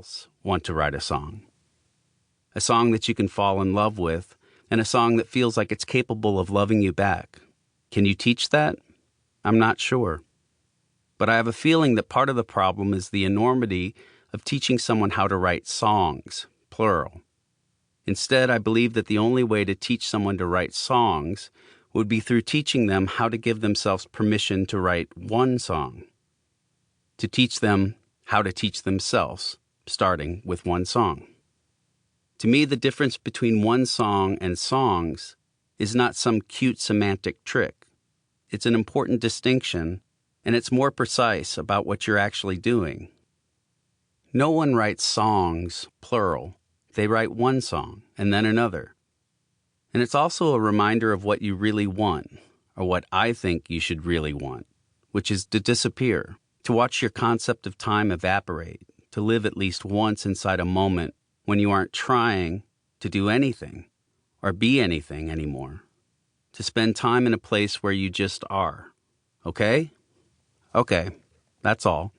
else want to write a song. A song that you can fall in love with, and a song that feels like it's capable of loving you back. Can you teach that? I'm not sure. But I have a feeling that part of the problem is the enormity of teaching someone how to write songs, plural. Instead, I believe that the only way to teach someone to write songs would be through teaching them how to give themselves permission to write one song. To teach them how to teach themselves, starting with one song. To me, the difference between one song and songs is not some cute semantic trick. It's an important distinction, and it's more precise about what you're actually doing. No one writes songs, plural. They write one song, and then another. And it's also a reminder of what you really want, or what I think you should really want, which is to disappear, to watch your concept of time evaporate, to live at least once inside a moment when you aren't trying to do anything or be anything anymore, to spend time in a place where you just are. Okay? Okay, that's all.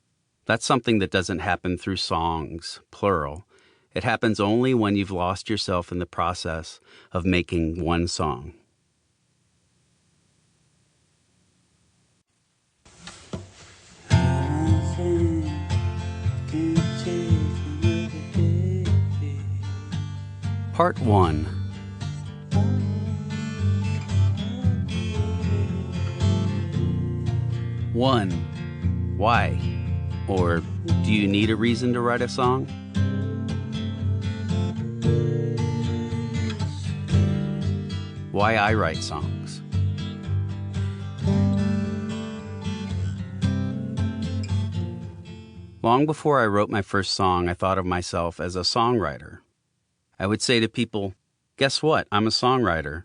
That's something that doesn't happen through songs, plural. It happens only when you've lost yourself in the process of making one song. Part 1. One. Why? Or do you need a reason to write a song? Why I write songs. Long before I wrote my first song, I thought of myself as a songwriter. I would say to people, guess what? I'm a songwriter.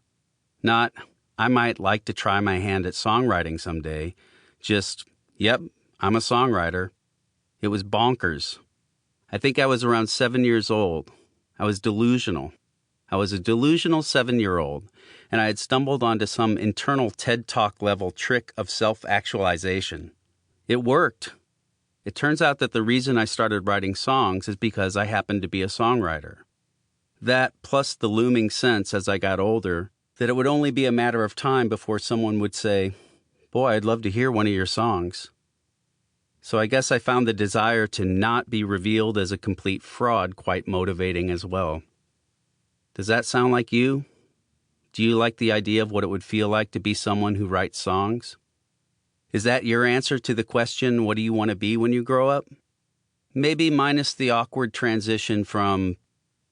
Not, I might like to try my hand at songwriting someday. Just, yep, I'm a songwriter. It was bonkers. I think I was around 7 years old. I was delusional. I was a delusional 7-year-old, and I had stumbled onto some internal TED Talk level trick of self-actualization. It worked. It turns out that the reason I started writing songs is because I happened to be a songwriter. That, plus the looming sense as I got older, that it would only be a matter of time before someone would say, boy, I'd love to hear one of your songs. So I guess I found the desire to not be revealed as a complete fraud quite motivating as well. Does that sound like you? Do you like the idea of what it would feel like to be someone who writes songs? Is that your answer to the question, what do you want to be when you grow up? Maybe minus the awkward transition from,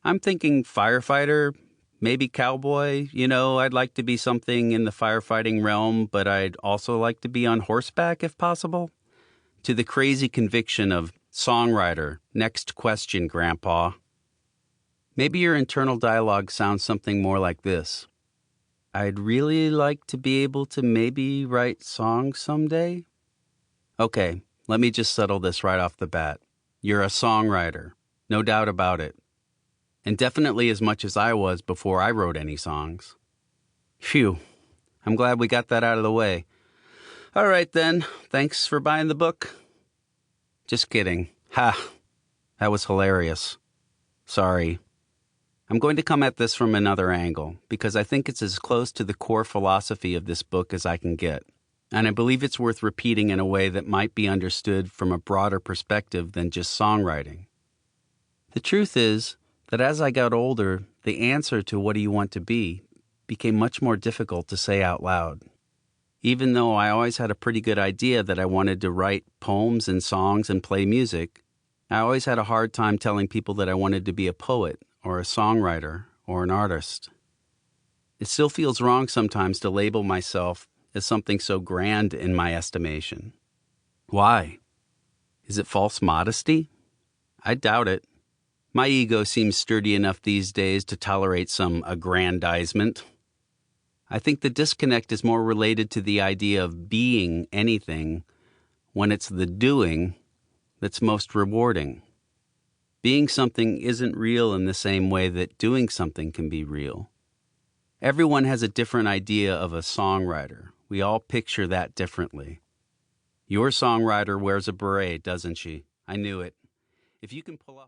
I'm thinking firefighter, maybe cowboy. I'd like to be something in the firefighting realm, but I'd also like to be on horseback if possible. To the crazy conviction of songwriter, next question, Grandpa. Maybe your internal dialogue sounds something more like this. I'd really like to be able to maybe write songs someday. Okay, let me just settle this right off the bat. You're a songwriter, no doubt about it. And definitely as much as I was before I wrote any songs. Phew, I'm glad we got that out of the way. All right then, thanks for buying the book. Just kidding. Ha, that was hilarious. Sorry. I'm going to come at this from another angle, because I think it's as close to the core philosophy of this book as I can get. And I believe it's worth repeating in a way that might be understood from a broader perspective than just songwriting. The truth is that as I got older, the answer to what do you want to be became much more difficult to say out loud. Even though I always had a pretty good idea that I wanted to write poems and songs and play music, I always had a hard time telling people that I wanted to be a poet or a songwriter or an artist. It still feels wrong sometimes to label myself as something so grand in my estimation. Why? Is it false modesty? I doubt it. My ego seems sturdy enough these days to tolerate some aggrandizement. I think the disconnect is more related to the idea of being anything when it's the doing that's most rewarding. Being something isn't real in the same way that doing something can be real. Everyone has a different idea of a songwriter. We all picture that differently. Your songwriter wears a beret, doesn't she? I knew it. If you can pull off